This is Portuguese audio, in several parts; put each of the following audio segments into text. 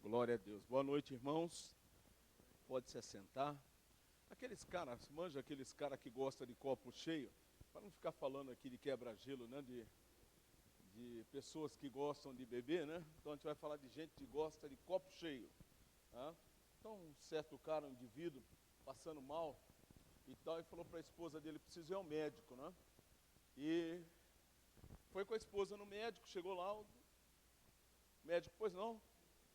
Glória a Deus. Boa noite, irmãos. Pode se assentar. Aqueles caras, manja aqueles caras que gostam de copo cheio, para não ficar falando aqui de quebra-gelo, né, de pessoas que gostam de beber, né? Então a gente vai falar de gente que gosta de copo cheio. Tá? Então um certo cara, um indivíduo, passando mal e tal, e falou para a esposa dele, preciso ir ao médico, né? E foi com a esposa no médico, chegou lá, o médico, pois não?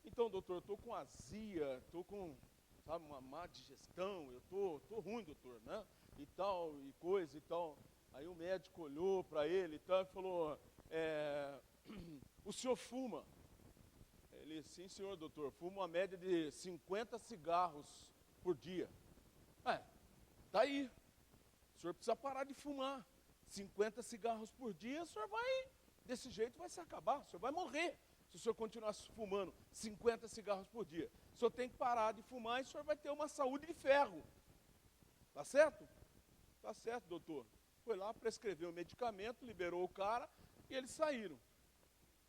Então, doutor, eu estou com azia, estou com, sabe, uma má digestão, eu estou ruim, doutor, né? E tal, e coisa e tal. Aí o médico olhou para ele e tal e falou, o senhor fuma? Ele, sim, senhor, doutor, fumo uma média de 50 cigarros por dia. Tá aí, o senhor precisa parar de fumar. 50 cigarros por dia, o senhor vai, desse jeito vai se acabar, o senhor vai morrer. Se o senhor continuar fumando 50 cigarros por dia, o senhor tem que parar de fumar e o senhor vai ter uma saúde de ferro. Tá certo? Tá certo, doutor. Foi lá, prescreveu o medicamento, liberou o cara e eles saíram.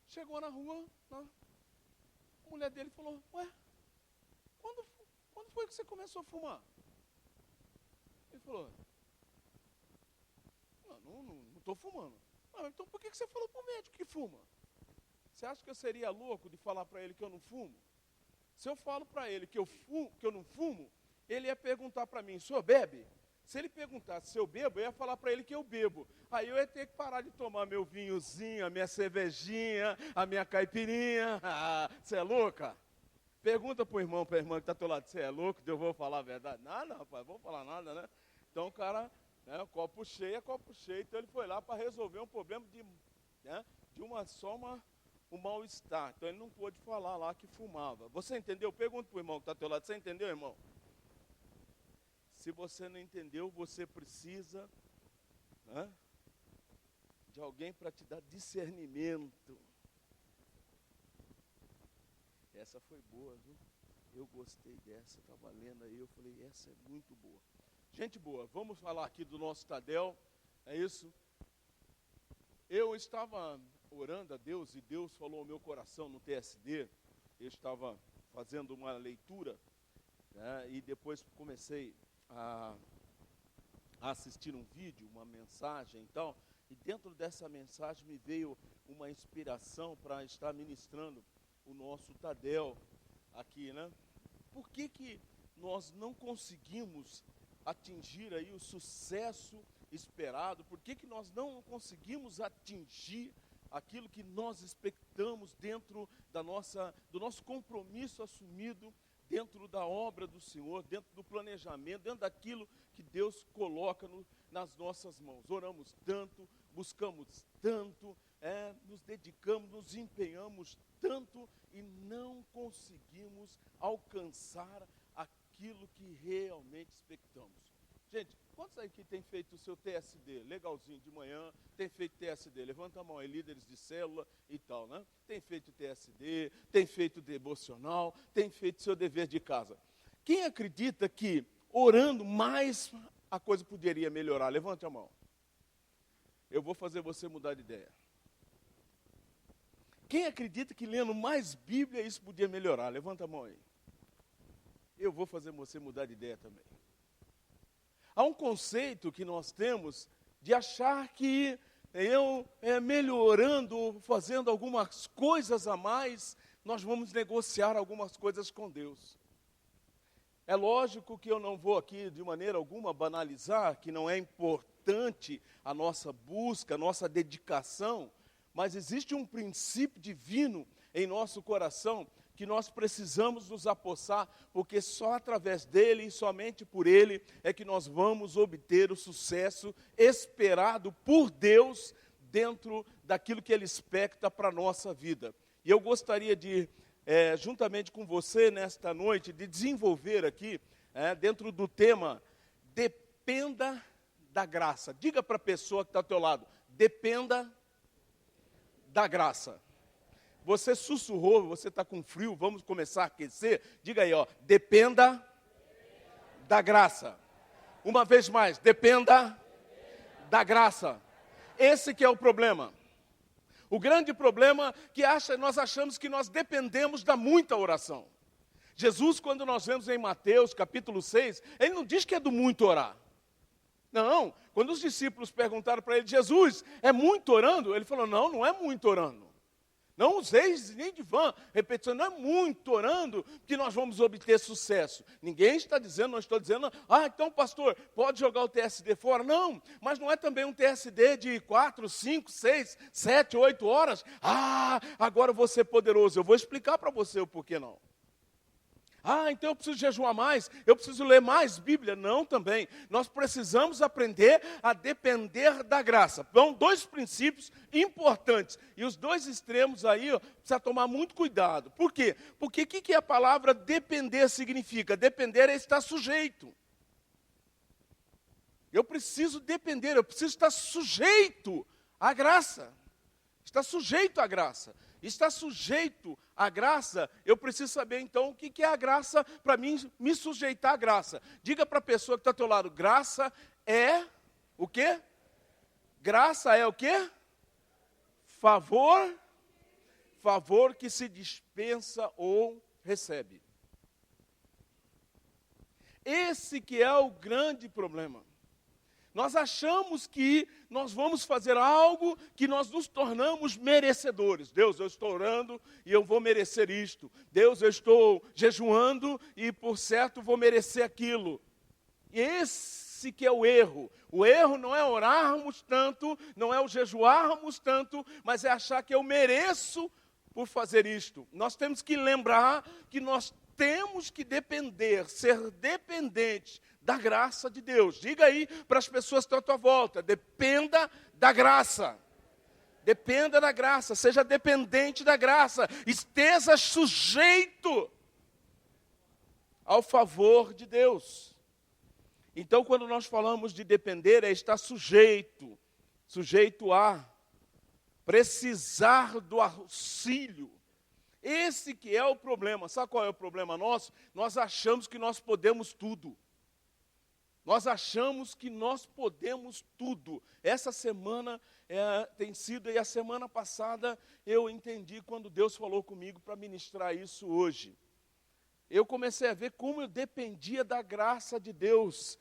Chegou na rua, a mulher dele falou, quando foi que você começou a fumar? Ele falou, não estou fumando. Então por que você falou para o médico que fuma? Você acha que eu seria louco de falar para ele que eu não fumo? Se eu falo para ele que eu não fumo, ele ia perguntar para mim, o senhor bebe? Se ele perguntasse se eu bebo, eu ia falar para ele que eu bebo. Aí eu ia ter que parar de tomar meu vinhozinho, a minha cervejinha, a minha caipirinha. Você é louca? Pergunta para o irmão, para a irmã que está do teu lado, você é louco? Eu vou falar a verdade? Não, rapaz, vou falar nada, né? Então o cara, né, copo cheio é copo cheio. Então ele foi lá para resolver um problema de um mal-estar. Então ele não pôde falar lá que fumava. Você entendeu? Pergunta para o irmão que está do teu lado. Você entendeu, irmão? Se você não entendeu, você precisa, né, de alguém para te dar discernimento. Essa foi boa, viu? Eu gostei dessa. Estava lendo aí, eu falei, essa é muito boa. Gente boa, vamos falar aqui do nosso Tadel. É isso? Eu estava orando a Deus e Deus falou ao meu coração no TSD. Eu estava fazendo uma leitura, né, e depois comecei a assistir um vídeo, uma mensagem e tal. E dentro dessa mensagem me veio uma inspiração para estar ministrando o nosso Tadel aqui, né? Por que nós não conseguimos atingir aí o sucesso esperado? Por que nós não conseguimos atingir aquilo que nós expectamos dentro do nosso compromisso assumido dentro da obra do Senhor, dentro do planejamento, dentro daquilo que Deus coloca nas nossas mãos? Oramos tanto, buscamos tanto, nos dedicamos, nos empenhamos tanto e não conseguimos alcançar aquilo que realmente expectamos. Gente, quantos aí que tem feito o seu TSD, legalzinho de manhã, tem feito TSD? Levanta a mão aí, líderes de célula e tal, né? Tem feito TSD, tem feito devocional, tem feito seu dever de casa. Quem acredita que orando mais a coisa poderia melhorar? Levante a mão. Eu vou fazer você mudar de ideia. Quem acredita que lendo mais Bíblia isso podia melhorar? Levanta a mão aí. Eu vou fazer você mudar de ideia também. Há um conceito que nós temos de achar que eu, melhorando, fazendo algumas coisas a mais, nós vamos negociar algumas coisas com Deus. É lógico que eu não vou aqui de maneira alguma banalizar que não é importante a nossa busca, a nossa dedicação, mas existe um princípio divino em nosso coração que nós precisamos nos apossar, porque só através dele e somente por ele é que nós vamos obter o sucesso esperado por Deus dentro daquilo que ele expecta para a nossa vida. E eu gostaria de, juntamente com você nesta noite, de desenvolver aqui, dentro do tema, dependa da graça. Diga para a pessoa que está ao teu lado, dependa da graça. Você sussurrou, você está com frio, vamos começar a aquecer. Diga aí, dependa da graça. Uma vez mais, dependa da graça. Esse que é o problema. O grande problema é que nós achamos que nós dependemos da muita oração. Jesus, quando nós vemos em Mateus capítulo 6, ele não diz que é do muito orar. Não, quando os discípulos perguntaram para ele, Jesus, é muito orando? Ele falou, não, não é muito orando. Não useis nem de vã, repetição, não é muito orando que nós vamos obter sucesso. Ninguém está dizendo, não estou dizendo, então pastor, pode jogar o TSD fora. Não, mas não é também um TSD de 4, 5, 6, 7, 8 horas. Agora eu vou ser poderoso. Eu vou explicar para você o porquê não. Então eu preciso jejuar mais, eu preciso ler mais Bíblia. Não também. Nós precisamos aprender a depender da graça. São dois princípios importantes. E os dois extremos aí, precisa tomar muito cuidado. Por quê? Porque o que a palavra depender significa? Depender é estar sujeito. Eu preciso depender, eu preciso estar sujeito à graça. Estar sujeito à graça. Está sujeito à graça, eu preciso saber então o que é a graça para mim me sujeitar à graça. Diga para a pessoa que está ao teu lado, graça é o quê? Graça é o quê? Favor que se dispensa ou recebe. Esse que é o grande problema. Nós achamos que nós vamos fazer algo que nós nos tornamos merecedores. Deus, eu estou orando e eu vou merecer isto. Deus, eu estou jejuando e por certo vou merecer aquilo. E esse que é o erro. O erro não é orarmos tanto, não é o jejuarmos tanto, mas é achar que eu mereço por fazer isto. Nós temos que lembrar que nós temos que depender, ser dependentes da graça de Deus. Diga aí para as pessoas que estão à tua volta, dependa da graça. Dependa da graça, seja dependente da graça, esteja sujeito ao favor de Deus. Então, quando nós falamos de depender, é estar sujeito a precisar do auxílio. Esse que é o problema. Sabe qual é o problema nosso? Nós achamos que nós podemos tudo. Nós achamos que nós podemos tudo. Essa semana tem sido, e a semana passada eu entendi quando Deus falou comigo para ministrar isso hoje. Eu comecei a ver como eu dependia da graça de Deus.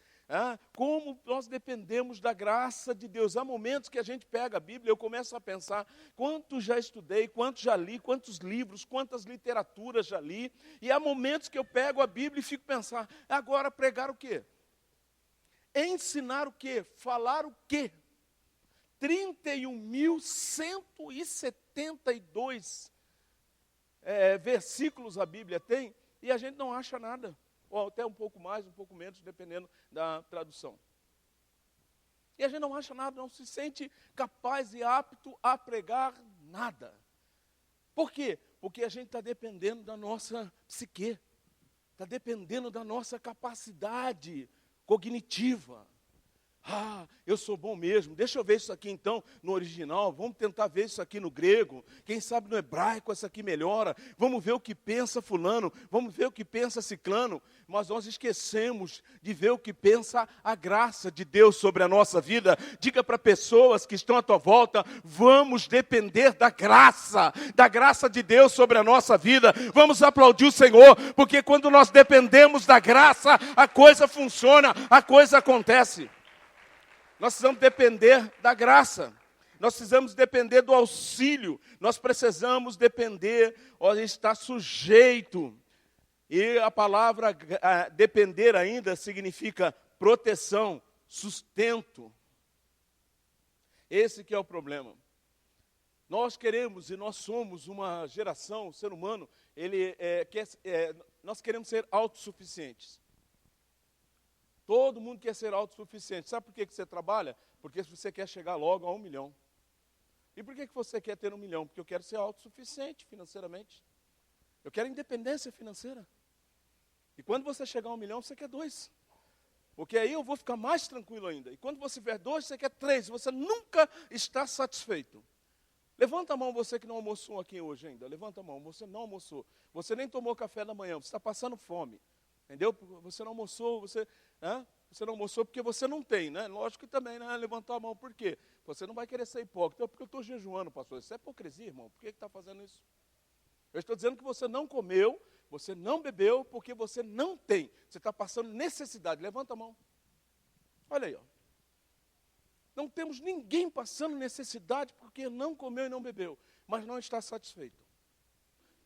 Como nós dependemos da graça de Deus. Há momentos que a gente pega a Bíblia, eu começo a pensar quanto já estudei, quanto já li, quantos livros, quantas literaturas já li. E há momentos que eu pego a Bíblia e fico pensando, agora pregar o quê? Ensinar o quê? Falar o quê? 31.172 versículos a Bíblia tem e a gente não acha nada. Ou até um pouco mais, um pouco menos, dependendo da tradução. E a gente não acha nada, não se sente capaz e apto a pregar nada. Por quê? Porque a gente está dependendo da nossa psique, está dependendo da nossa capacidade cognitiva. Eu sou bom mesmo, deixa eu ver isso aqui então no original, vamos tentar ver isso aqui no grego, quem sabe no hebraico isso aqui melhora, vamos ver o que pensa fulano, vamos ver o que pensa ciclano, mas nós esquecemos de ver o que pensa a graça de Deus sobre a nossa vida. Diga para pessoas que estão à tua volta, vamos depender da graça de Deus sobre a nossa vida, vamos aplaudir o Senhor, porque quando nós dependemos da graça, a coisa funciona, a coisa acontece. Nós precisamos depender da graça. Nós precisamos depender do auxílio. Nós precisamos depender, estar sujeito. E a palavra depender ainda significa proteção, sustento. Esse que é o problema. Nós queremos e nós somos uma geração, o ser humano, nós queremos ser autossuficientes. Todo mundo quer ser autossuficiente. Sabe por que você trabalha? Porque você quer chegar logo a 1 milhão. E por que você quer ter 1 milhão? Porque eu quero ser autossuficiente financeiramente. Eu quero independência financeira. E quando você chegar a 1 milhão, você quer 2. Porque aí eu vou ficar mais tranquilo ainda. E quando você tiver 2, você quer 3. Você nunca está satisfeito. Levanta a mão você que não almoçou aqui hoje ainda. Levanta a mão, você não almoçou. Você nem tomou café da manhã, você está passando fome. Entendeu? Você não almoçou, você não almoçou porque você não tem, né? Lógico que também, né? Levantou a mão, por quê? Você não vai querer ser hipócrita, porque eu estou jejuando, pastor. Isso é hipocrisia, irmão. Por que está fazendo isso? Eu estou dizendo que você não comeu, você não bebeu, porque você não tem. Você está passando necessidade. Levanta a mão. Olha aí, ó. Não temos ninguém passando necessidade porque não comeu e não bebeu, mas não está satisfeito.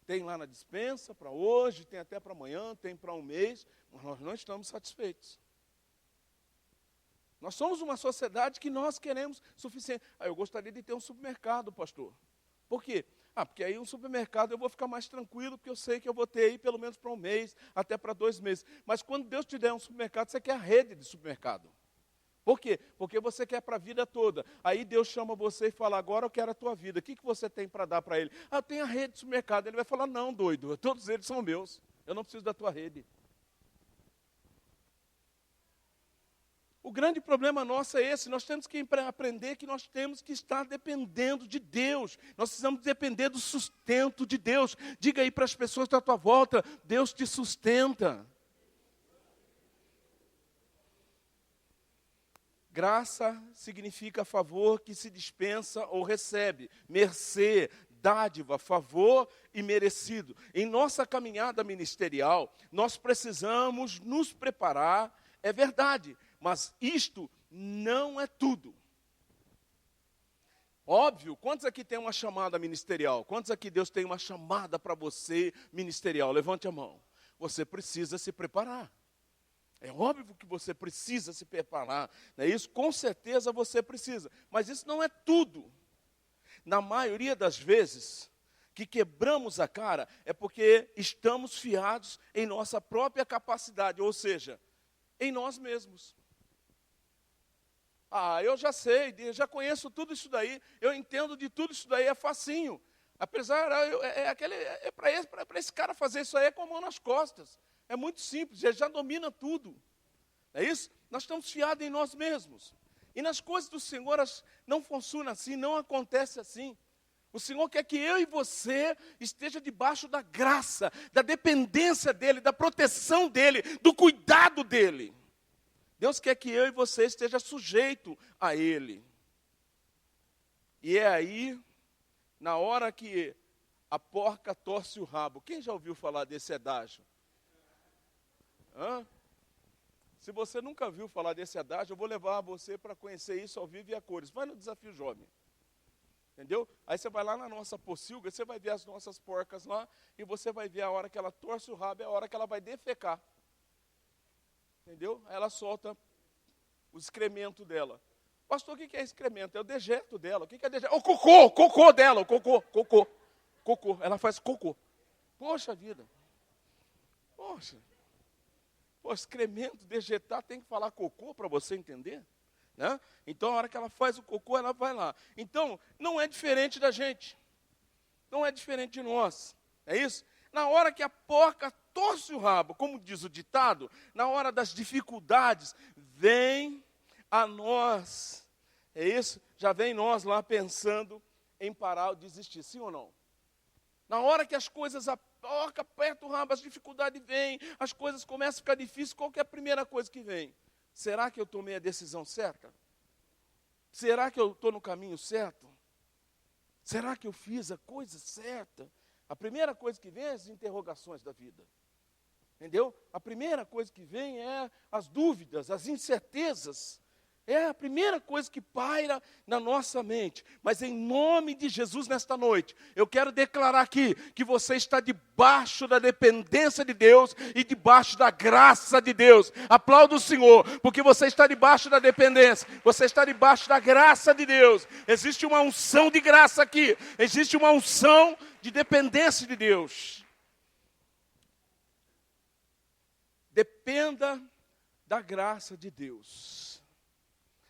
Tem lá na despensa para hoje, tem até para amanhã, tem para um mês, mas nós não estamos satisfeitos. Nós somos uma sociedade que nós queremos suficiente. Eu gostaria de ter um supermercado, pastor. Por quê? Porque aí um supermercado eu vou ficar mais tranquilo, porque eu sei que eu vou ter aí pelo menos para um mês, até para 2 meses. Mas quando Deus te der um supermercado, você quer a rede de supermercado. Por quê? Porque você quer para a vida toda. Aí Deus chama você e fala, agora eu quero a tua vida. O que você tem para dar para Ele? Eu tenho a rede de supermercado. Ele vai falar, não, doido, todos eles são meus. Eu não preciso da tua rede. O grande problema nosso é esse, nós temos que aprender que nós temos que estar dependendo de Deus. Nós precisamos depender do sustento de Deus. Diga aí para as pessoas da tua volta, Deus te sustenta. Graça significa favor que se dispensa ou recebe. Mercê, dádiva, favor e merecido. Em nossa caminhada ministerial, nós precisamos nos preparar, é verdade, mas isto não é tudo. Óbvio, quantos aqui tem uma chamada ministerial? Quantos aqui Deus tem uma chamada para você ministerial? Levante a mão. Você precisa se preparar. É óbvio que você precisa se preparar, não é isso? Com certeza você precisa, mas isso não é tudo. Na maioria das vezes que quebramos a cara é porque estamos fiados em nossa própria capacidade, ou seja, em nós mesmos. Eu já sei, eu já conheço tudo isso daí, eu entendo de tudo isso daí, é facinho. Apesar, para esse cara fazer isso aí é com a mão nas costas. É muito simples, ele já domina tudo. É isso? Nós estamos fiados em nós mesmos. E nas coisas do Senhor não funciona assim, não acontece assim. O Senhor quer que eu e você esteja debaixo da graça, da dependência dEle, da proteção dEle, do cuidado dEle. Deus quer que eu e você esteja sujeito a Ele. E é aí, na hora que a porca torce o rabo. Quem já ouviu falar desse adágio? Se você nunca viu falar desse adágio, eu vou levar você para conhecer isso ao vivo e a cores. Vai no Desafio Jovem. Entendeu? Aí você vai lá na nossa pocilga, você vai ver as nossas porcas lá, e você vai ver a hora que ela torce o rabo, é a hora que ela vai defecar. Entendeu? Aí ela solta o excremento dela. Pastor, o que é excremento? É o dejeto dela. O que é dejeto? O cocô dela, o cocô. Ela faz cocô. Poxa vida. Poxa, excremento, dejetar, tem que falar cocô para você entender? Né? Então, a hora que ela faz o cocô, ela vai lá. Então, não é diferente da gente. Não é diferente de nós. É isso? Na hora que a porca torce o rabo, como diz o ditado, na hora das dificuldades, vem a nós. É isso? Já vem nós lá pensando em parar ou desistir, sim ou não? Na hora que as coisas porca aperta o rabo, as dificuldades vêm, as coisas começam a ficar difíceis, qual que é a primeira coisa que vem? Será que eu tomei a decisão certa? Será que eu estou no caminho certo? Será que eu fiz a coisa certa? A primeira coisa que vem é as interrogações da vida. Entendeu? A primeira coisa que vem é as dúvidas, as incertezas. É a primeira coisa que paira na nossa mente. Mas em nome de Jesus nesta noite, eu quero declarar aqui que você está debaixo da dependência de Deus e debaixo da graça de Deus. Aplauda o Senhor, porque você está debaixo da dependência, você está debaixo da graça de Deus. Existe uma unção de graça aqui, existe uma unção de dependência de Deus. Dependa da graça de Deus.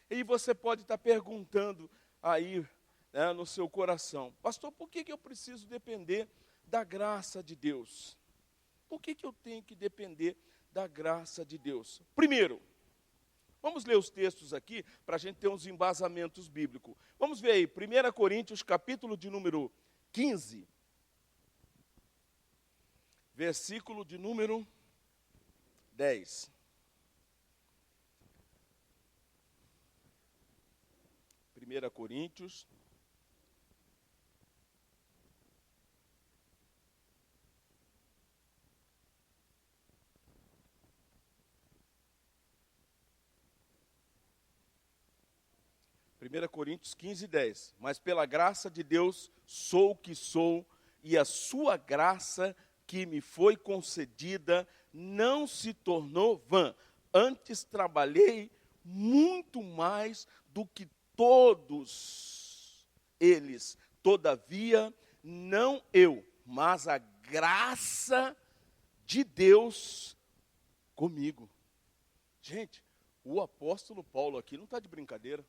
E você pode estar perguntando aí, né, no seu coração, pastor, por que eu preciso depender da graça de Deus? Por que eu tenho que depender da graça de Deus? Primeiro, vamos ler os textos aqui, para a gente ter uns embasamentos bíblicos. Vamos ver aí, 1 Coríntios, capítulo de número 15, versículo de número 10. 1 Coríntios. Primeira Coríntios 15, 10. Mas pela graça de Deus sou o que sou, e a sua graça que me foi concedida não se tornou vã. Antes trabalhei muito mais do que todos eles. Todavia, não eu, mas a graça de Deus comigo. Gente, o apóstolo Paulo aqui não está de brincadeira.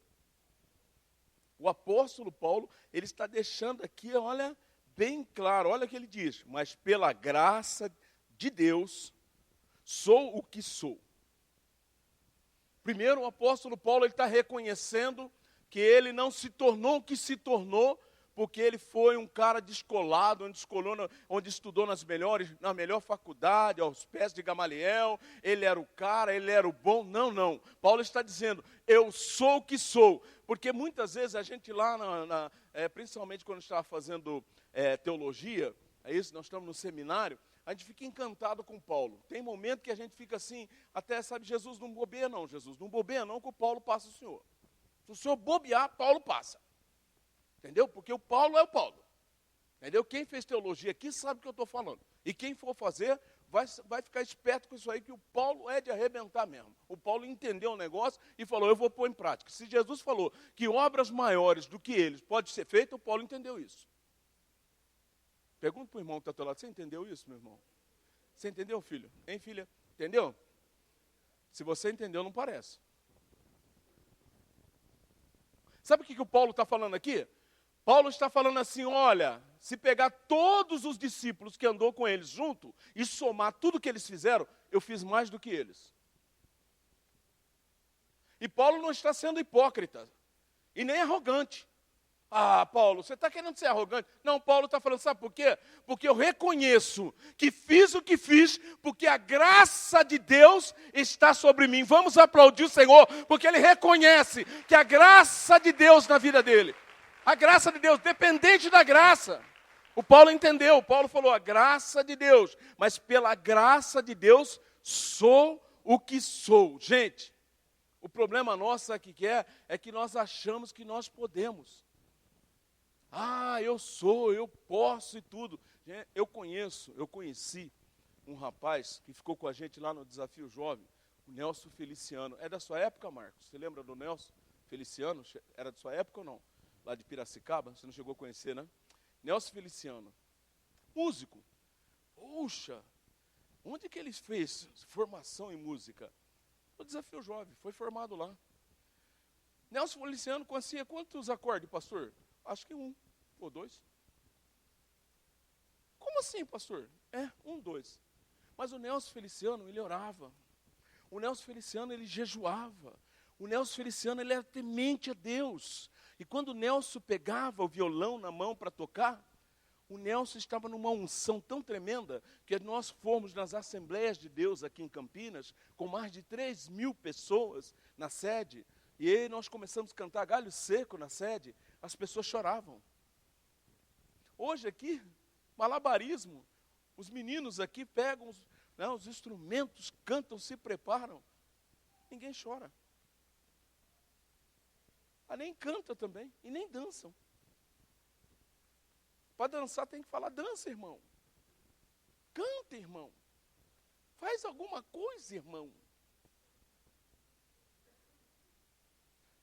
O apóstolo Paulo, ele está deixando aqui, olha, bem claro, olha o que ele diz. Mas pela graça de Deus, sou o que sou. Primeiro, o apóstolo Paulo, ele está reconhecendo que ele não se tornou o que se tornou, porque ele foi um cara descolado, onde estudou na melhor faculdade, aos pés de Gamaliel, ele era o cara, ele era o bom. Não, não. Paulo está dizendo, eu sou o que sou. Porque muitas vezes a gente lá, principalmente quando estava fazendo teologia, é isso, nós estamos no seminário, a gente fica encantado com Paulo. Tem momento que a gente fica assim, até sabe, Jesus não bobeia não, Jesus não bobeia não, que o Paulo passa o Senhor. Se o Senhor bobear, Paulo passa. Entendeu? Porque o Paulo é o Paulo. Entendeu? Quem fez teologia aqui sabe o que eu estou falando. E quem for fazer, vai ficar esperto com isso aí, que o Paulo é de arrebentar mesmo. O Paulo entendeu o negócio e falou, eu vou pôr em prática. Se Jesus falou que obras maiores do que eles pode ser feita, o Paulo entendeu isso. Pergunta para o irmão que está ao teu lado, você entendeu isso, meu irmão? Você entendeu, filho? Hein, filha? Entendeu? Se você entendeu, não parece. Sabe o que o Paulo está falando aqui? Paulo está falando assim, olha, se pegar todos os discípulos que andou com eles junto e somar tudo que eles fizeram, eu fiz mais do que eles. E Paulo não está sendo hipócrita e nem arrogante. Ah, Paulo, você está querendo ser arrogante? Não, Paulo está falando, sabe por quê? Porque eu reconheço que fiz o que fiz, porque a graça de Deus está sobre mim. Vamos aplaudir o Senhor, porque ele reconhece que a graça de Deus na vida dele. A graça de Deus, dependente da graça. O Paulo entendeu, o Paulo falou, a graça de Deus, mas pela graça de Deus sou o que sou. Gente, o problema nosso aqui é que nós achamos que nós podemos. Ah, eu sou, eu posso e tudo. Eu conheci um rapaz que ficou com a gente lá no Desafio Jovem, o Nelson Feliciano. É da sua época, Marcos? Você lembra do Nelson Feliciano? Era da sua época ou não? Lá de Piracicaba, você não chegou a conhecer, né? Nelson Feliciano, músico. Puxa, onde que ele fez formação em música? No Desafio Jovem, foi formado lá. Nelson Feliciano conhecia quantos acordes, pastor? Acho que 1 ou 2. Como assim, pastor? 1, 2. Mas o Nelson Feliciano, ele orava. O Nelson Feliciano, ele jejuava. O Nelson Feliciano, ele era temente a Deus. E quando o Nelson pegava o violão na mão para tocar, o Nelson estava numa unção tão tremenda, que nós fomos nas Assembleias de Deus aqui em Campinas, com mais de 3.000 pessoas na sede, e aí nós começamos a cantar Galho Seco na sede, as pessoas choravam. Hoje aqui, malabarismo, os meninos aqui pegam os instrumentos, cantam, se preparam, ninguém chora. Nem canta também, e nem dançam. Para dançar tem que falar, dança, irmão. Canta, irmão. Faz alguma coisa, irmão.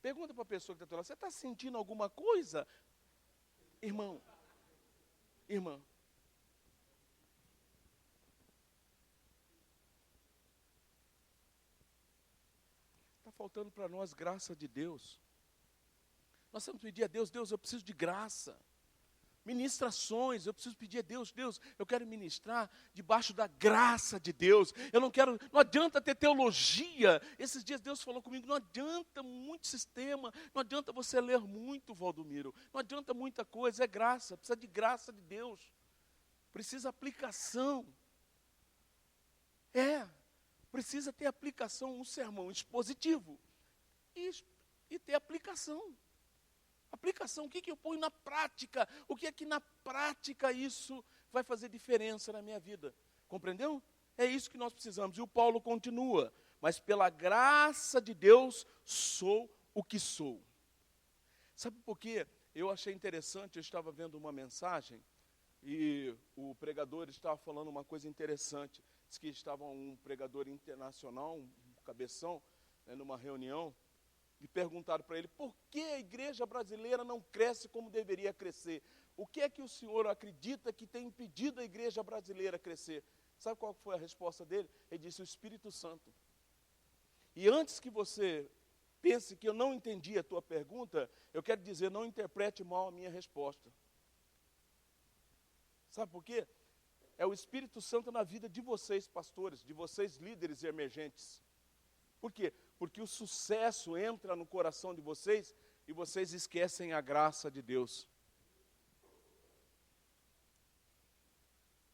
Pergunta para a pessoa que está do lado, você está sentindo alguma coisa, irmão? Irmã. Está faltando para nós graça de Deus. Nós temos que pedir a Deus, Deus, eu preciso de graça. Ministrações, eu preciso pedir a Deus, Deus, eu quero ministrar debaixo da graça de Deus. Não adianta ter teologia. Esses dias Deus falou comigo, não adianta muito sistema, não adianta você ler muito, Valdomiro. Não adianta muita coisa, é graça, precisa de graça de Deus. Precisa aplicação. Precisa ter aplicação, um sermão expositivo. E ter aplicação. Aplicação, o que eu ponho na prática? O que é que na prática isso vai fazer diferença na minha vida? Compreendeu? É isso que nós precisamos. E o Paulo continua, mas pela graça de Deus sou o que sou. Sabe por quê? Eu achei interessante, eu estava vendo uma mensagem e o pregador estava falando uma coisa interessante. Diz que estava um pregador internacional, um cabeção, numa reunião, e perguntaram para ele, por que a igreja brasileira não cresce como deveria crescer? O que é que o senhor acredita que tem impedido a igreja brasileira a crescer? Sabe qual foi a resposta dele? Ele disse, o Espírito Santo. E antes que você pense que eu não entendi a tua pergunta, eu quero dizer, não interprete mal a minha resposta. Sabe por quê? É o Espírito Santo na vida de vocês, pastores, de vocês, líderes emergentes. Por quê? Porque o sucesso entra no coração de vocês e vocês esquecem a graça de Deus.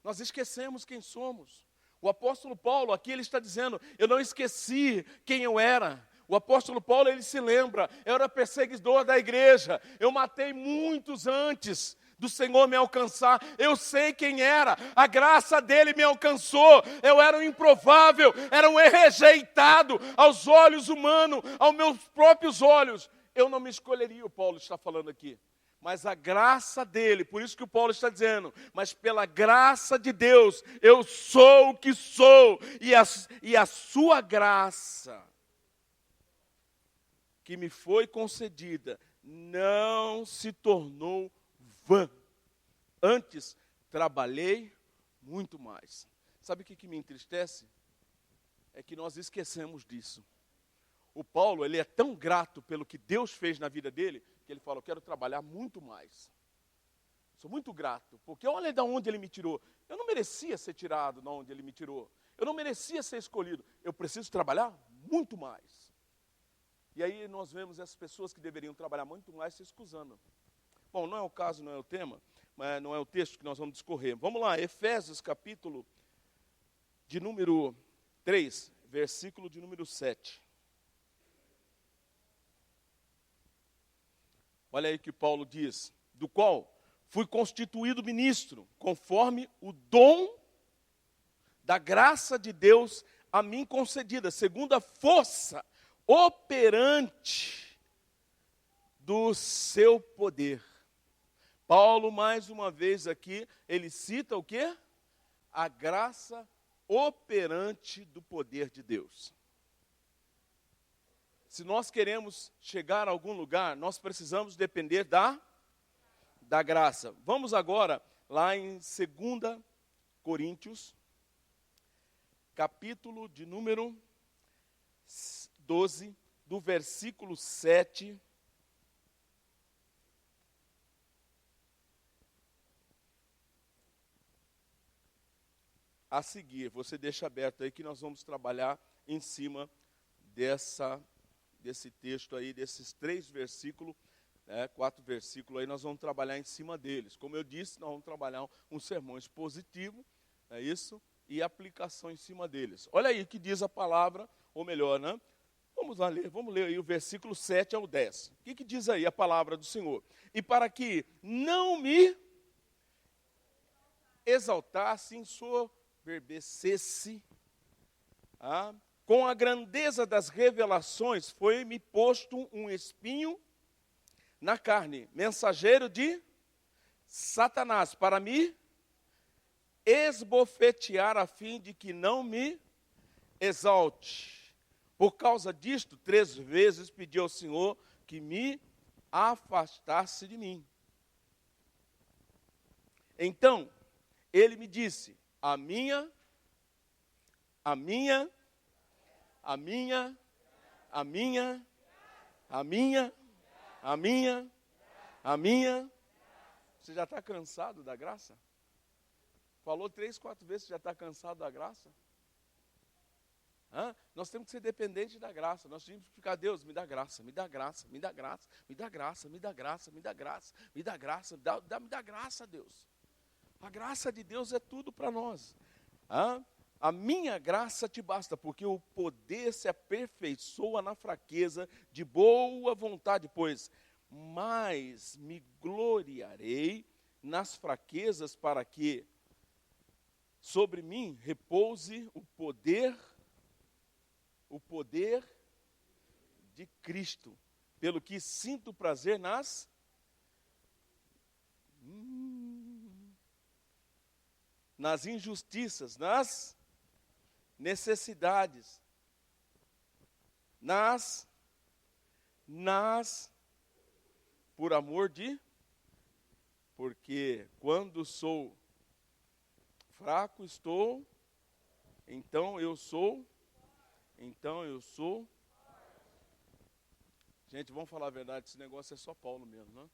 Nós esquecemos quem somos. O apóstolo Paulo, aqui ele está dizendo, eu não esqueci quem eu era. O apóstolo Paulo, ele se lembra, eu era perseguidor da igreja, eu matei muitos antes do Senhor me alcançar, eu sei quem era, a graça dele me alcançou, eu era um improvável, era um rejeitado aos olhos humanos, aos meus próprios olhos, eu não me escolheria, o Paulo está falando aqui, mas a graça dele, por isso que o Paulo está dizendo, mas pela graça de Deus, eu sou o que sou, e a sua graça, que me foi concedida, não se tornou vã. Antes, trabalhei muito mais. Sabe o que me entristece? É que nós esquecemos disso. O Paulo, ele é tão grato pelo que Deus fez na vida dele, que ele fala, eu quero trabalhar muito mais. Sou muito grato, porque olha de onde ele me tirou. Eu não merecia ser tirado de onde ele me tirou. Eu não merecia ser escolhido. Eu preciso trabalhar muito mais. E aí nós vemos essas pessoas que deveriam trabalhar muito mais se excusando. Bom, não é o caso, não é o tema, mas não é o texto que nós vamos discorrer. Vamos lá, Efésios capítulo de número 3, versículo de número 7. Olha aí que Paulo diz, do qual fui constituído ministro, conforme o dom da graça de Deus a mim concedida, segundo a força operante do seu poder. Paulo, mais uma vez aqui, ele cita o quê? A graça operante do poder de Deus. Se nós queremos chegar a algum lugar, nós precisamos depender da graça. Vamos agora lá em 2 Coríntios, capítulo de número 12, do versículo 7. A seguir, você deixa aberto aí que nós vamos trabalhar em cima desse texto aí, desses 3 versículos, 4 versículos aí, nós vamos trabalhar em cima deles. Como eu disse, nós vamos trabalhar um sermão expositivo, é isso, e aplicação em cima deles. Olha aí o que diz a palavra, ou melhor, né? Vamos ler aí o versículo 7 ao 10. O que diz aí a palavra do Senhor? E para que não me exaltasse, ensoberbecesse, com a grandeza das revelações, foi-me posto um espinho na carne, mensageiro de Satanás, para me esbofetear a fim de que não me exalte. Por causa disto, 3 vezes pedi ao Senhor que me afastasse de mim. Então, ele me disse, a minha, você já está cansado da graça? Falou 3, 4 vezes, você já está cansado da graça? Nós temos que ser dependentes da graça. Nós temos que ficar, Deus, me dá graça, me dá graça, me dá graça, me dá graça, me dá graça, me dá graça, me dá graça, me dá graça, Deus. A graça de Deus é tudo para nós. A minha graça te basta, porque o poder se aperfeiçoa na fraqueza, de boa vontade, pois mas me gloriarei nas fraquezas, para que sobre mim repouse o poder de Cristo, pelo que sinto prazer nas injustiças, nas necessidades, por amor de, porque quando sou fraco então eu sou. Gente, vamos falar a verdade, esse negócio é só Paulo mesmo, né?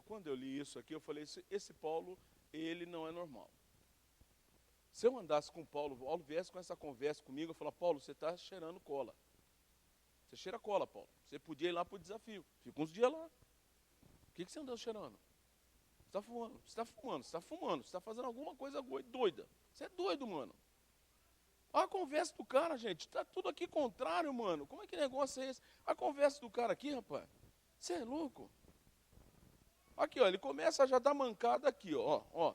Quando eu li isso aqui, eu falei, esse Paulo, ele não é normal. Se eu andasse com Paulo viesse com essa conversa comigo, eu falaria, Paulo, você está cheirando cola. Você cheira cola, Paulo. Você podia ir lá para o desafio. Fica uns dias lá. O que você andou cheirando? Você está fumando, você está fazendo alguma coisa doida. Você é doido, mano. Olha a conversa do cara, gente. Está tudo aqui contrário, mano. Como é que negócio é esse? A conversa do cara aqui, rapaz. Você é louco? Aqui, ó, ele começa a já dar mancada aqui, ó.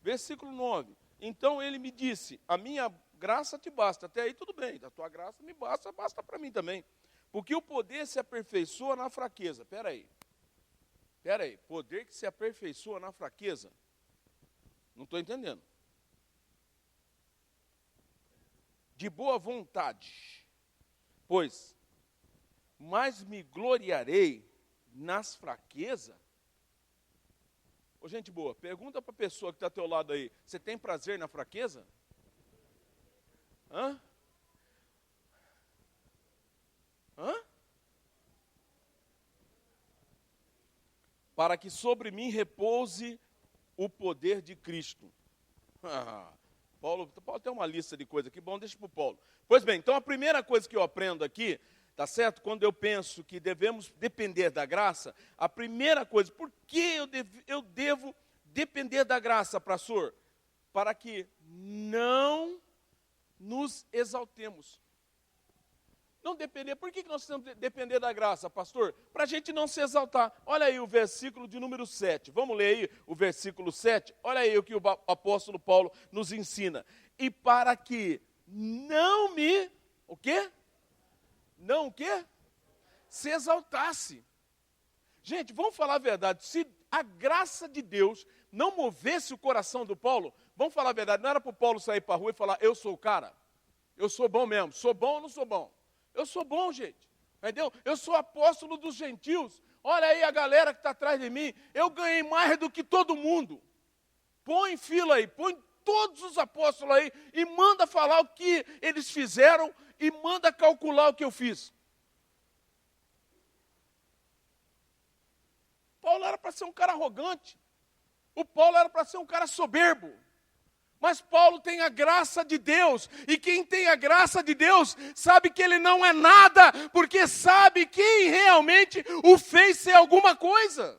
Versículo 9. Então ele me disse, a minha graça te basta. Até aí tudo bem, a tua graça me basta para mim também. Porque o poder se aperfeiçoa na fraqueza. Espera aí, poder que se aperfeiçoa na fraqueza? Não estou entendendo. De boa vontade, pois, mais me gloriarei nas fraquezas. Ô, gente boa, pergunta para a pessoa que está ao teu lado aí, você tem prazer na fraqueza? Hã? Para que sobre mim repouse o poder de Cristo. Paulo tem uma lista de coisas aqui, bom, deixa para o Paulo. Pois bem, então a primeira coisa que eu aprendo aqui, tá certo? Quando eu penso que devemos depender da graça, a primeira coisa, por que eu devo depender da graça, pastor? Para que não nos exaltemos. Não depender, por que nós temos que depender da graça, pastor? Para a gente não se exaltar. Olha aí o versículo de número 7. Vamos ler aí o versículo 7. Olha aí o que o apóstolo Paulo nos ensina. E para que não me, o quê? Não o quê? Se exaltasse. Gente, vamos falar a verdade. Se a graça de Deus não movesse o coração do Paulo, vamos falar a verdade, não era para o Paulo sair para a rua e falar, eu sou o cara. Eu sou bom mesmo. Sou bom ou não sou bom? Eu sou bom, gente, entendeu? Eu sou apóstolo dos gentios. Olha aí a galera que está atrás de mim. Eu ganhei mais do que todo mundo. Põe em fila aí, põe todos os apóstolos aí e manda falar o que eles fizeram e manda calcular o que eu fiz. Paulo era para ser um cara arrogante. O Paulo era para ser um cara soberbo. Mas Paulo tem a graça de Deus, e quem tem a graça de Deus, sabe que ele não é nada, porque sabe quem realmente o fez ser alguma coisa.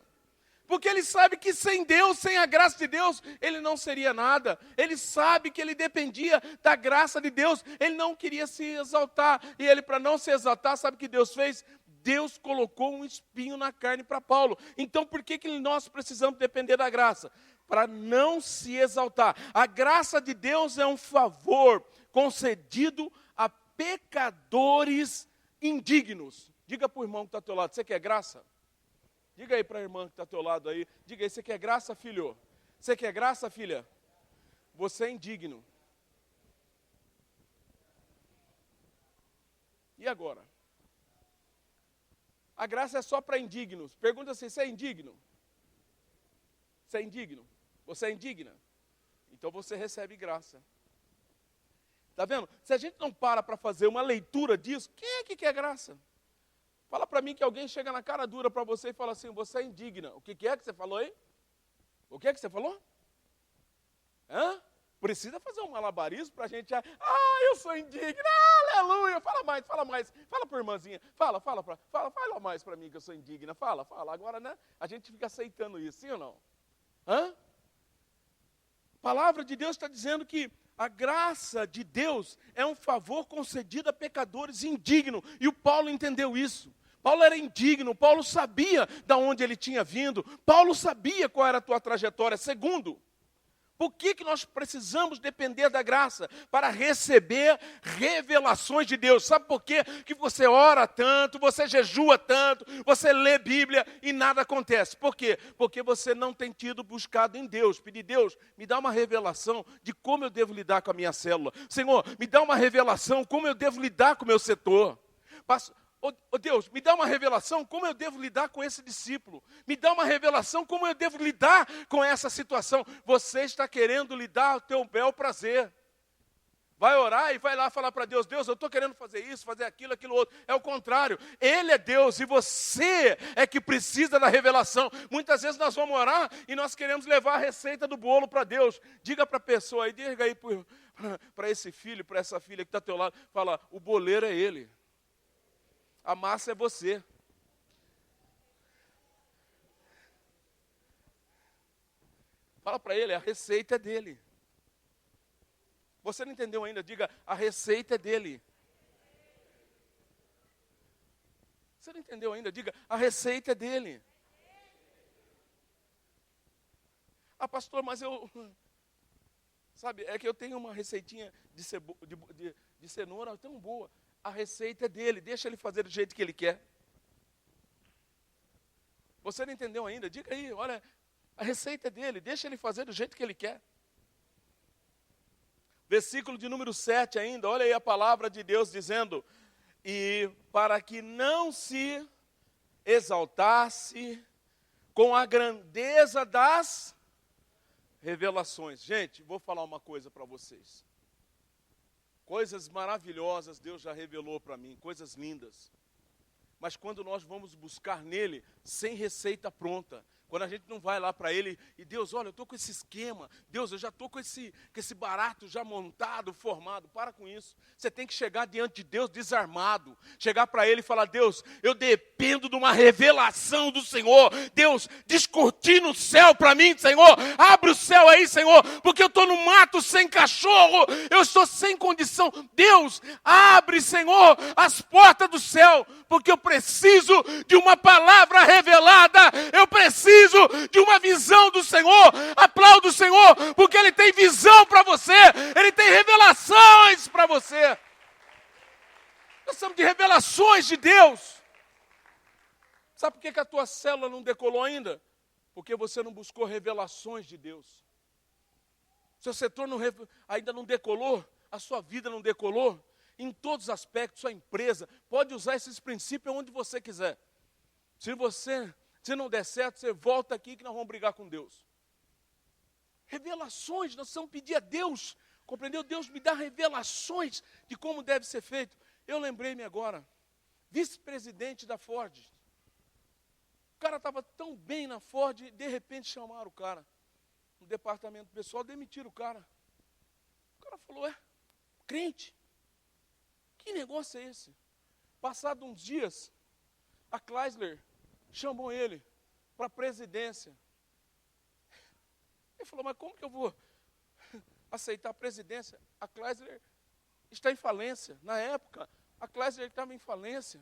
Porque ele sabe que sem Deus, sem a graça de Deus, ele não seria nada. Ele sabe que ele dependia da graça de Deus, ele não queria se exaltar, e ele, para não se exaltar, sabe o que Deus fez? Deus colocou um espinho na carne para Paulo. Então por que nós precisamos depender da graça? Para não se exaltar. A graça de Deus é um favor concedido a pecadores indignos. Diga para o irmão que está ao teu lado, você quer graça? Diga aí para a irmã que está ao teu lado aí, diga aí, você quer graça, filho? Você quer graça, filha? Você é indigno. E agora? A graça é só para indignos. Pergunta assim, você é indigno? Você é indigno? Você é indigna? Então você recebe graça. Está vendo? Se a gente não para fazer uma leitura disso, quem é que quer graça? Fala para mim que alguém chega na cara dura para você e fala assim, você é indigna. O que é que você falou aí? O que é que você falou? Precisa fazer um malabarismo para a gente... eu sou indigna, aleluia. Fala mais. Fala para a irmãzinha. Fala mais para mim que eu sou indigna. Fala. Agora, né? A gente fica aceitando isso, sim ou não? A palavra de Deus está dizendo que a graça de Deus é um favor concedido a pecadores indignos. E o Paulo entendeu isso. Paulo era indigno, Paulo sabia de onde ele tinha vindo, Paulo sabia qual era a tua trajetória. Segundo, por que nós precisamos depender da graça? Para receber revelações de Deus. Sabe por quê? Que você ora tanto, você jejua tanto, você lê Bíblia e nada acontece. Por quê? Porque você não tem tido buscado em Deus. Pedir, Deus, me dá uma revelação de como eu devo lidar com a minha célula. Senhor, me dá uma revelação como eu devo lidar com o meu setor. Deus, me dá uma revelação como eu devo lidar com esse discípulo. Me dá uma revelação como eu devo lidar com essa situação. Você está querendo lidar ao teu bel prazer. Vai orar e vai lá falar para Deus, Deus, eu estou querendo fazer isso, fazer aquilo, aquilo outro. É o contrário. Ele é Deus e você é que precisa da revelação. Muitas vezes nós vamos orar e nós queremos levar a receita do bolo para Deus. Diga para a pessoa aí, diga aí para esse filho, para essa filha que está ao teu lado, fala, o boleiro é ele. A massa é você. Fala para ele, a receita é dele. Você não entendeu ainda? Diga, a receita é dele. Você não entendeu ainda? Diga, a receita é dele. Ah, pastor, mas eu... Sabe, é que eu tenho uma receitinha de cenoura tão boa. A receita é dele, deixa ele fazer do jeito que ele quer. Você não entendeu ainda? Diga aí, olha, a receita é dele, deixa ele fazer do jeito que ele quer. Versículo de número 7 ainda, olha aí a palavra de Deus dizendo, e para que não se exaltasse com a grandeza das revelações. Gente, vou falar uma coisa para vocês. Coisas maravilhosas Deus já revelou para mim, coisas lindas. Mas quando nós vamos buscar nele, sem receita pronta, quando a gente não vai lá para ele e Deus, olha, eu estou com esse esquema, Deus, eu já estou com esse barato já montado, formado, para com isso. Você tem que chegar diante de Deus desarmado, chegar para ele e falar, Deus, eu dependo de uma revelação do Senhor. Deus, descortina o céu para mim, Senhor, abre o céu aí, Senhor, porque eu estou no mato sem cachorro, eu estou sem condição. Deus, abre, Senhor, as portas do céu, porque eu preciso de uma palavra revelada, eu preciso de uma visão do Senhor. Aplauda o Senhor, porque Ele tem visão para você, Ele tem revelações para você. Nós precisamos de revelações de Deus. Sabe por que a tua célula não decolou ainda? Porque você não buscou revelações de Deus. Seu setor ainda não decolou, a sua vida não decolou, em todos os aspectos, sua empresa, pode usar esses princípios onde você quiser. Se não der certo, você volta aqui que nós vamos brigar com Deus. Revelações, nós precisamos pedir a Deus, compreendeu? Deus me dá revelações de como deve ser feito. Eu lembrei-me agora, vice-presidente da Ford. O cara estava tão bem na Ford, de repente chamaram o cara. No departamento pessoal, demitiram o cara. O cara falou, crente, que negócio é esse? Passado uns dias, a Chrysler chamou ele para a presidência. Ele falou, mas como que eu vou aceitar a presidência? A Chrysler está em falência. Na época, a Chrysler estava em falência.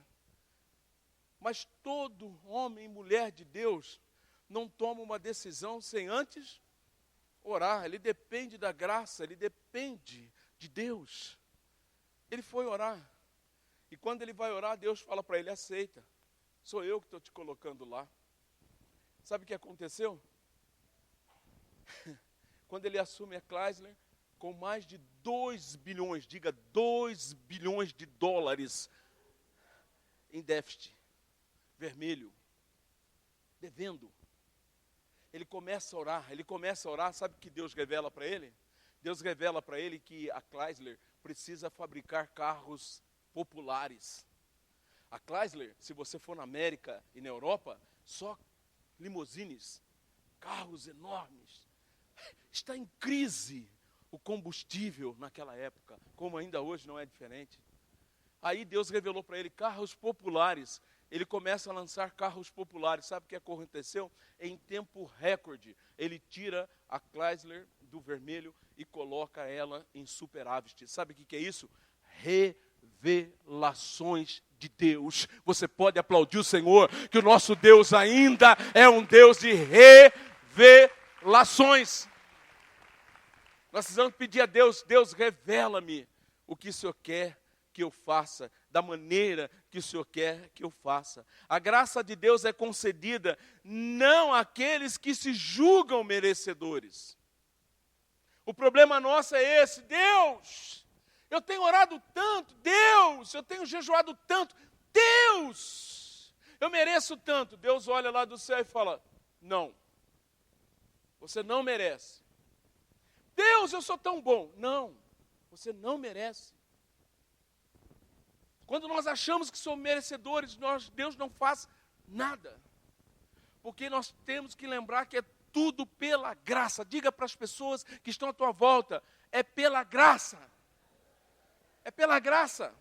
Mas todo homem e mulher de Deus não toma uma decisão sem antes orar. Ele depende da graça, ele depende de Deus. Ele foi orar. E quando ele vai orar, Deus fala para ele, aceita. Sou eu que estou te colocando lá. Sabe o que aconteceu? Quando ele assume a Chrysler, com mais de 2 bilhões, diga 2 bilhões de dólares em déficit, vermelho, devendo. Ele começa a orar, sabe o que Deus revela para ele? Deus revela para ele que a Chrysler precisa fabricar carros populares. A Chrysler, se você for na América e na Europa, só limousines, carros enormes. Está em crise o combustível naquela época, como ainda hoje não é diferente. Aí Deus revelou para ele carros populares. Ele começa a lançar carros populares. Sabe o que aconteceu? Em tempo recorde, ele tira a Chrysler do vermelho e coloca ela em superávit. Sabe o que é isso? revelações de Deus. Você pode aplaudir o Senhor, que o nosso Deus ainda é um Deus de revelações. Nós precisamos pedir a Deus, Deus, revela-me o que o Senhor quer que eu faça, da maneira que o Senhor quer que eu faça. A graça de Deus é concedida não àqueles que se julgam merecedores. O problema nosso é esse: Deus, eu tenho orado tanto, Deus, eu tenho jejuado tanto, Deus, eu mereço tanto. Deus olha lá do céu e fala: não, você não merece. Deus, eu sou tão bom. Não, você não merece. Quando nós achamos que somos merecedores, Deus não faz nada. Porque nós temos que lembrar que é tudo pela graça. Diga para as pessoas que estão à tua volta: é pela graça. É pela graça.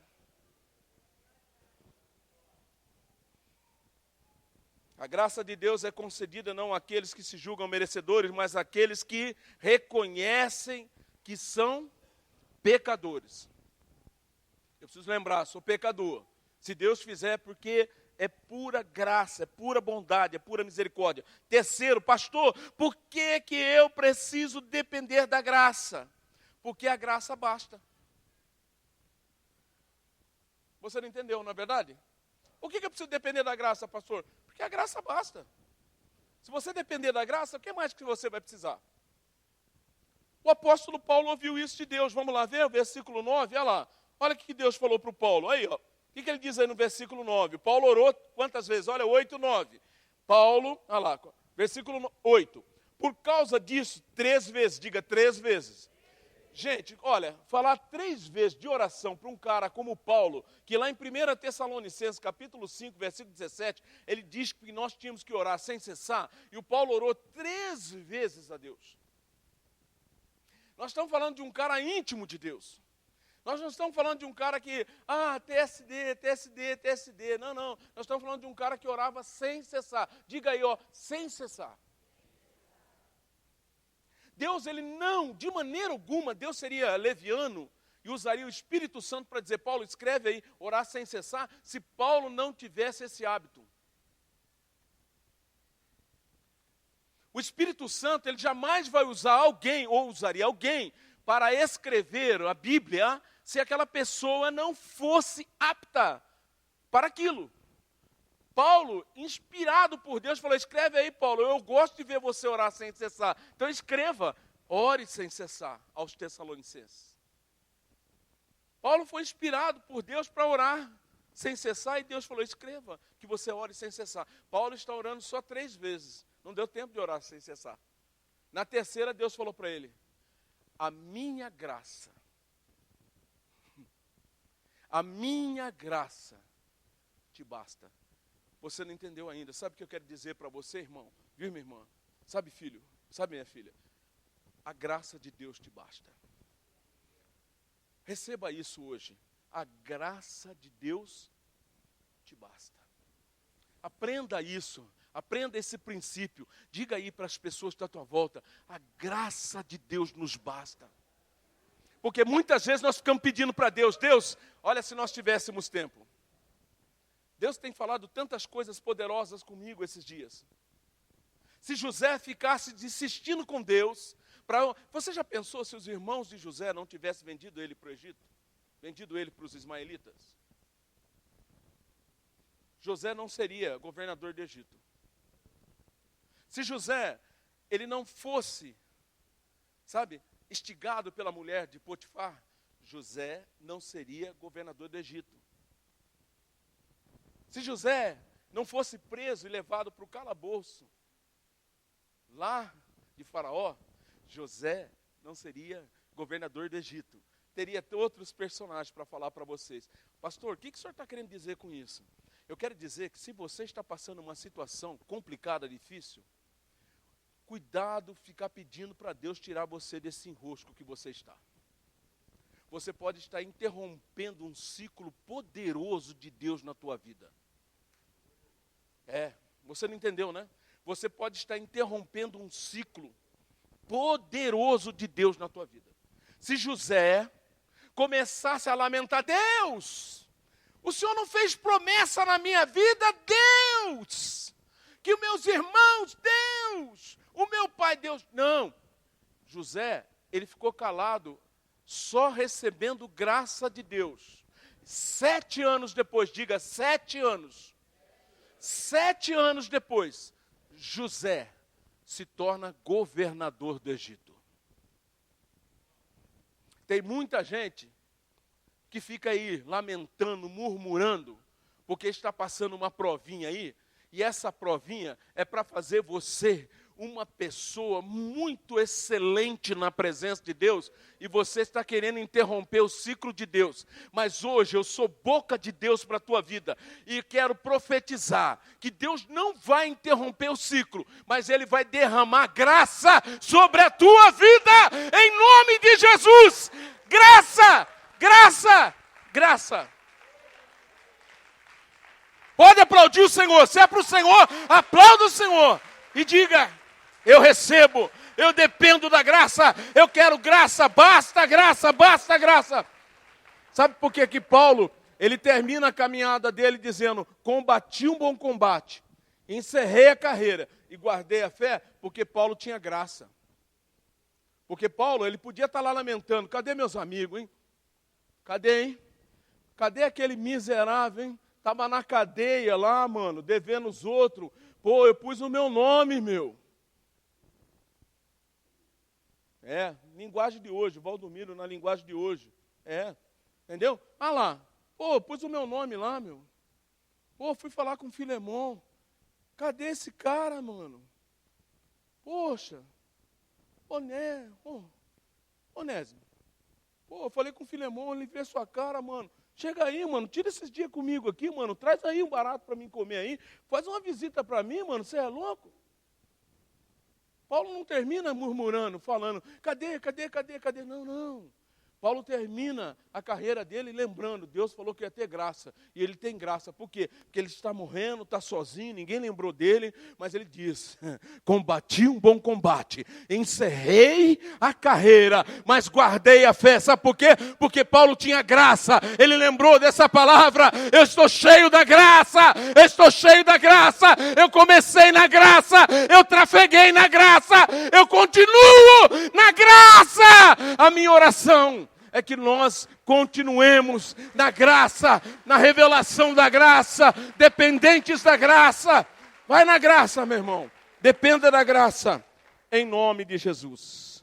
A graça de Deus é concedida não àqueles que se julgam merecedores, mas àqueles que reconhecem que são pecadores. Eu preciso lembrar, sou pecador. Se Deus fizer, porque é pura graça, é pura bondade, é pura misericórdia. Terceiro, pastor, por que eu preciso depender da graça? Porque a graça basta. Você não entendeu, não é verdade? Por que eu preciso depender da graça, pastor? Porque a graça basta. Se você depender da graça, o que mais que você vai precisar? O apóstolo Paulo ouviu isso de Deus. Vamos lá ver o versículo 9, olha lá. Olha o que Deus falou para o Paulo. Aí, ó. O que ele diz aí no versículo 9? Paulo orou quantas vezes? Olha, 8, 9. Paulo, olha lá, versículo 8. Por causa disso, 3 vezes, diga 3 vezes. Gente, olha, falar 3 vezes de oração para um cara como Paulo, que lá em 1 Tessalonicenses, capítulo 5, versículo 17, ele diz que nós tínhamos que orar sem cessar, e o Paulo orou 3 vezes a Deus. Nós estamos falando de um cara íntimo de Deus. Nós não estamos falando de um cara que, TSD. Não. Nós estamos falando de um cara que orava sem cessar. Diga aí, ó, sem cessar. Deus, ele não, de maneira alguma, Deus seria leviano e usaria o Espírito Santo para dizer: Paulo, escreve aí, orar sem cessar, se Paulo não tivesse esse hábito. O Espírito Santo, ele jamais vai usar alguém, ou usaria alguém, para escrever a Bíblia, se aquela pessoa não fosse apta para aquilo. Paulo, inspirado por Deus, falou: escreve aí, Paulo, eu gosto de ver você orar sem cessar. Então escreva, ore sem cessar, aos Tessalonicenses. Paulo foi inspirado por Deus para orar sem cessar, e Deus falou: escreva que você ore sem cessar. Paulo está orando só 3 vezes, não deu tempo de orar sem cessar. Na terceira, Deus falou para ele: a minha graça te basta. Você não entendeu ainda. Sabe o que eu quero dizer para você, irmão? Viu, minha irmã? Sabe, filho? Sabe, minha filha? A graça de Deus te basta. Receba isso hoje. A graça de Deus te basta. Aprenda isso. Aprenda esse princípio. Diga aí para as pessoas que estão à tua volta: a graça de Deus nos basta. Porque muitas vezes nós ficamos pedindo para Deus: Deus, olha, se nós tivéssemos tempo. Deus tem falado tantas coisas poderosas comigo esses dias. Se José ficasse insistindo com Deus, você já pensou se os irmãos de José não tivessem vendido ele para o Egito? Vendido ele para os ismaelitas? José não seria governador do Egito. Se José, ele não fosse, instigado pela mulher de Potifar, José não seria governador do Egito. Se José não fosse preso e levado para o calabouço, lá de Faraó, José não seria governador do Egito. Teria outros personagens para falar para vocês. Pastor, o que o senhor está querendo dizer com isso? Eu quero dizer que se você está passando uma situação complicada, difícil, cuidado ficar pedindo para Deus tirar você desse enrosco que você está. Você pode estar interrompendo um ciclo poderoso de Deus na tua vida. Você não entendeu, né? Você pode estar interrompendo um ciclo poderoso de Deus na tua vida. Se José começasse a lamentar: Deus, o Senhor não fez promessa na minha vida, Deus, que os meus irmãos, Deus, o meu pai, Deus. Não, José, ele ficou calado, só recebendo graça de Deus. 7 anos depois, diga 7 anos. 7 anos depois, José se torna governador do Egito. Tem muita gente que fica aí lamentando, murmurando, porque está passando uma provinha aí, e essa provinha é para fazer você uma pessoa muito excelente na presença de Deus, e você está querendo interromper o ciclo de Deus. Mas hoje eu sou boca de Deus para a tua vida, e quero profetizar que Deus não vai interromper o ciclo, mas Ele vai derramar graça sobre a tua vida, em nome de Jesus. Graça, graça, graça. Pode aplaudir o Senhor. Se é para o Senhor, aplauda o Senhor e diga: eu recebo, eu dependo da graça, eu quero graça, basta graça, basta graça. Sabe por que Paulo, ele termina a caminhada dele dizendo: combati um bom combate, encerrei a carreira e guardei a fé? Porque Paulo tinha graça. Porque Paulo, ele podia estar lá lamentando: cadê meus amigos, hein? Cadê, hein? Cadê aquele miserável, hein? Estava na cadeia lá, mano, devendo os outros. Pô, eu pus o meu nome, meu. Linguagem de hoje, Valdomiro na linguagem de hoje. Entendeu? Ah lá, pô, pus o meu nome lá, meu. Pô, fui falar com o Filemon. Cadê esse cara, mano? Poxa. Onésimo. Pô, eu falei com o Filemon, ele vê sua cara, mano. Chega aí, mano, tira esses dias comigo aqui, mano. Traz aí um barato para mim comer aí. Faz uma visita para mim, mano, você é louco? Paulo não termina murmurando, falando: cadê? Não. Paulo termina a carreira dele lembrando: Deus falou que ia ter graça, e ele tem graça. Por quê? Porque ele está morrendo, está sozinho, ninguém lembrou dele, mas ele diz: combati um bom combate, encerrei a carreira, mas guardei a fé. Sabe por quê? Porque Paulo tinha graça, ele lembrou dessa palavra: eu estou cheio da graça, eu comecei na graça, eu trafeguei na graça, eu continuo na graça. A minha oração é que nós continuemos na graça, na revelação da graça, dependentes da graça. Vai na graça, meu irmão. Dependa da graça, em nome de Jesus.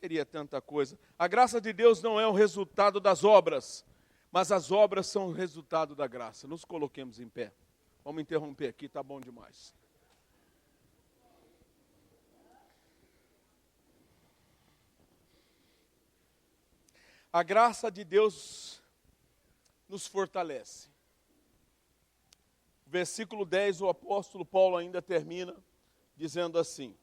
Teria tanta coisa. A graça de Deus não é o resultado das obras, mas as obras são o resultado da graça. Nos coloquemos em pé. Vamos interromper aqui, está bom demais. A graça de Deus nos fortalece. Versículo 10, o apóstolo Paulo ainda termina dizendo assim: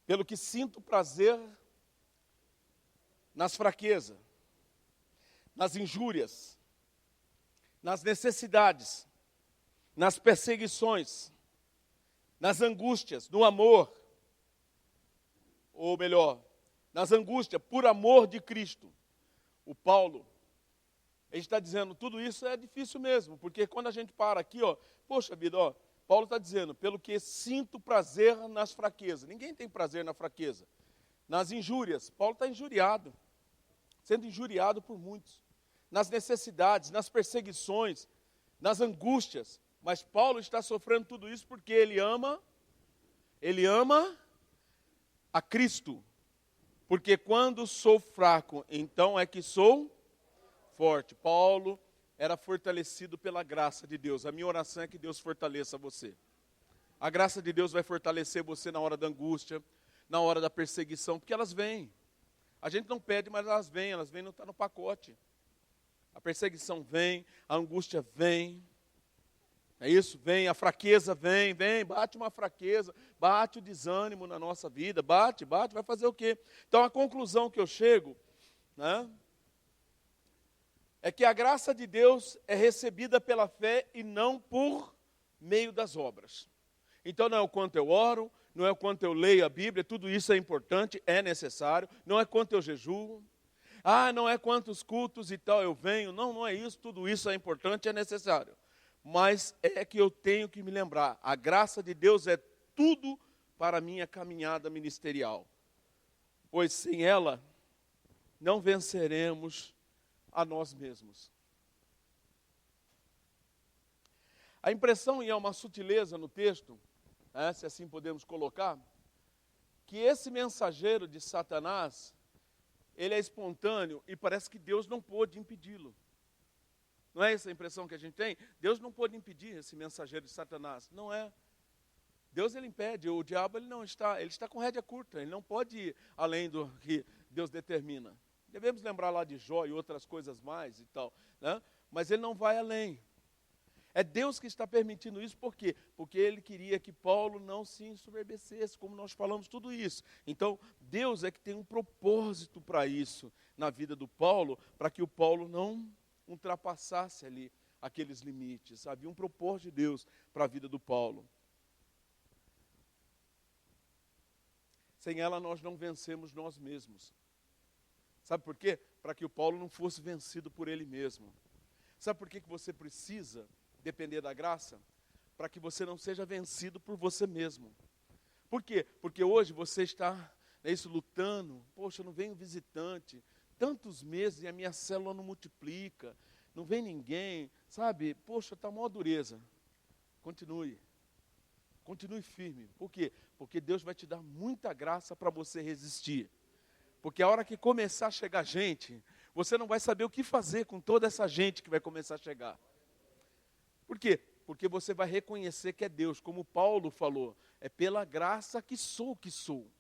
pelo que sinto prazer nas fraquezas, nas injúrias, nas necessidades, nas perseguições, nas angústias, no amor, ou melhor, nas angústias, por amor de Cristo. O Paulo, ele está dizendo, tudo isso é difícil mesmo, porque quando a gente para aqui, poxa vida, Paulo está dizendo, pelo que sinto prazer nas fraquezas. Ninguém tem prazer na fraqueza. Nas injúrias, Paulo está injuriado, sendo injuriado por muitos. Nas necessidades, nas perseguições, nas angústias. Mas Paulo está sofrendo tudo isso porque ele ama a Cristo. Porque quando sou fraco, então é que sou forte. Paulo era fortalecido pela graça de Deus. A minha oração é que Deus fortaleça você. A graça de Deus vai fortalecer você na hora da angústia, na hora da perseguição, porque elas vêm. A gente não pede, mas elas vêm, não estão no pacote. A perseguição vem, a angústia vem. É isso? Vem, a fraqueza vem, bate uma fraqueza, bate o desânimo na nossa vida, bate, vai fazer o quê? Então a conclusão que eu chego, é que a graça de Deus é recebida pela fé e não por meio das obras. Então não é o quanto eu oro, não é o quanto eu leio a Bíblia, tudo isso é importante, é necessário, não é quanto eu jejuo, não é quantos cultos e tal eu venho, não é isso, tudo isso é importante, é necessário. Mas é que eu tenho que me lembrar, a graça de Deus é tudo para a minha caminhada ministerial. Pois sem ela, não venceremos a nós mesmos. A impressão, e é uma sutileza no texto, se assim podemos colocar, que esse mensageiro de Satanás, ele é espontâneo e parece que Deus não pôde impedi-lo. Não é essa a impressão que a gente tem? Deus não pôde impedir esse mensageiro de Satanás. Não é. Deus ele impede, o diabo ele não está, ele está com rédea curta, ele não pode ir além do que Deus determina. Devemos lembrar lá de Jó e outras coisas mais e tal, né? Mas ele não vai além. É Deus que está permitindo isso, por quê? Porque ele queria que Paulo não se ensoberbecesse, como nós falamos tudo isso. Então, Deus é que tem um propósito para isso na vida do Paulo, para que o Paulo não ultrapassasse ali aqueles limites. Havia um propósito de Deus para a vida do Paulo. Sem ela nós não vencemos nós mesmos. Sabe por quê? Para que o Paulo não fosse vencido por ele mesmo. Sabe por que você precisa depender da graça? Para que você não seja vencido por você mesmo. Por quê? Porque hoje você está lutando. Poxa, não vem um visitante. Tantos meses e a minha célula não multiplica. Não vem ninguém. Sabe? Poxa, está uma dureza. Continue. Continue firme. Por quê? Porque Deus vai te dar muita graça para você resistir. Porque a hora que começar a chegar gente, você não vai saber o que fazer com toda essa gente que vai começar a chegar. Por quê? Porque você vai reconhecer que é Deus. Como Paulo falou, é pela graça que sou o que sou.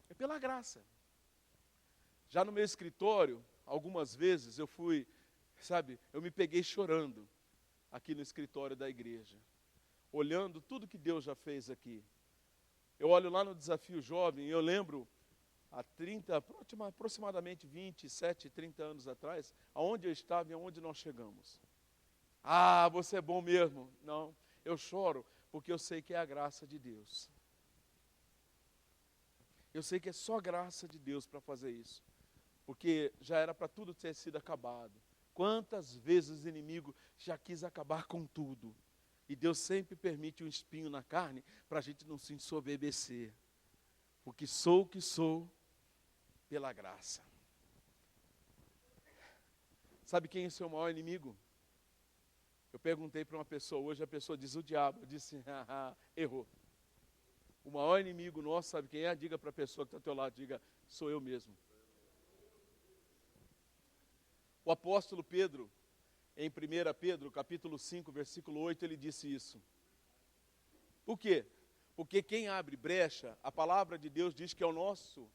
É pela graça. Já no meu escritório, algumas vezes eu fui, eu me peguei chorando aqui no escritório da igreja. Olhando tudo que Deus já fez aqui. Eu olho lá no Desafio Jovem e eu lembro, há aproximadamente 27, 30 anos atrás, aonde eu estava e aonde nós chegamos. Você é bom mesmo. Não, eu choro porque eu sei que é a graça de Deus. Eu sei que é só graça de Deus para fazer isso. Porque já era para tudo ter sido acabado. Quantas vezes o inimigo já quis acabar com tudo. E Deus sempre permite um espinho na carne para a gente não se ensoberbecer. Porque sou o que sou pela graça. Sabe quem é o seu maior inimigo? Eu perguntei para uma pessoa hoje, a pessoa diz o diabo. Eu disse, errou. O maior inimigo nosso, sabe quem é? Diga para a pessoa que está ao teu lado, diga, sou eu mesmo. O apóstolo Pedro, em 1 Pedro, capítulo 5, versículo 8, ele disse isso. Por quê? Porque quem abre brecha, a palavra de Deus diz que é o nosso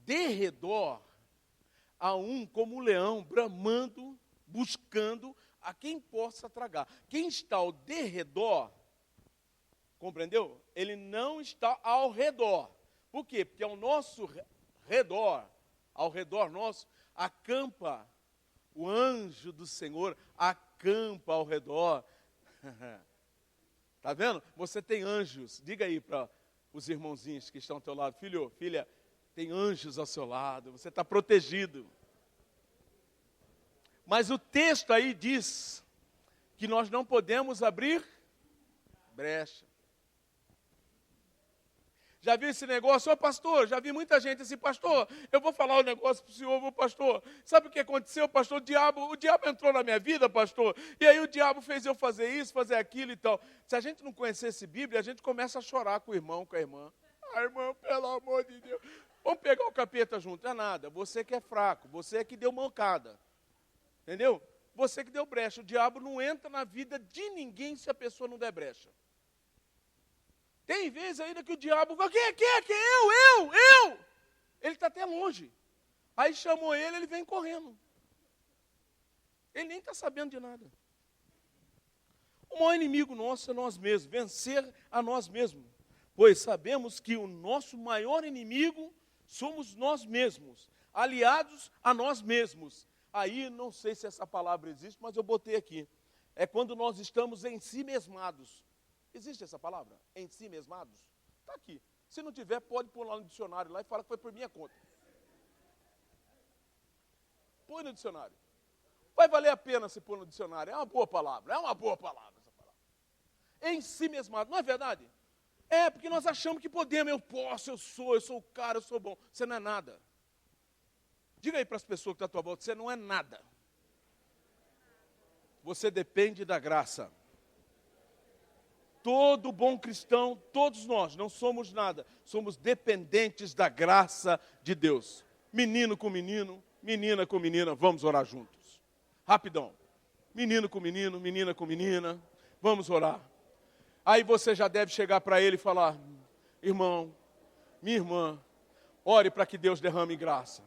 derredor, há um como um leão bramando, buscando a quem possa tragar. Quem está ao derredor, compreendeu? Ele não está ao redor. Por quê? Porque ao nosso redor, ao redor nosso, acampa o anjo do Senhor, acampa ao redor. Está vendo? Você tem anjos. Diga aí para os irmãozinhos que estão ao teu lado. Filho, filha, tem anjos ao seu lado. Você está protegido. Mas o texto aí diz que nós não podemos abrir brecha. Já viu esse negócio? Pastor, já vi muita gente assim, pastor, eu vou falar um negócio para o senhor, pastor. Sabe o que aconteceu, pastor? O diabo entrou na minha vida, pastor, e aí o diabo fez eu fazer isso, fazer aquilo e tal. Se a gente não conhecesse Bíblia, a gente começa a chorar com o irmão, com a irmã. Irmão, pelo amor de Deus, vamos pegar o capeta junto. Não é nada, você que é fraco, você que deu mancada. Entendeu? Você que deu brecha. O diabo não entra na vida de ninguém se a pessoa não der brecha. Tem vezes ainda que o diabo fala, quem é? Eu! Ele está até longe. Aí chamou ele vem correndo. Ele nem está sabendo de nada. O maior inimigo nosso é nós mesmos, vencer a nós mesmos. Pois sabemos que o nosso maior inimigo somos nós mesmos, aliados a nós mesmos. Aí, não sei se essa palavra existe, mas eu botei aqui. É quando nós estamos em si mesmados. Existe essa palavra? Em si mesmados? Está aqui. Se não tiver, pode pôr lá no dicionário lá e fala que foi por minha conta. Põe no dicionário. Vai valer a pena se pôr no dicionário. É uma boa palavra. É uma boa palavra essa palavra. Em si mesmado. Não é verdade? É, porque nós achamos que podemos. Eu posso, eu sou o cara, eu sou bom. Você não é nada. Diga aí para as pessoas que estão à tua volta, você não é nada. Você depende da graça. Todo bom cristão, todos nós, não somos nada. Somos dependentes da graça de Deus. Menino com menino, menina com menina, vamos orar juntos. Rapidão. Menino com menino, menina com menina, vamos orar. Aí você já deve chegar para ele e falar: irmão, minha irmã, ore para que Deus derrame graça.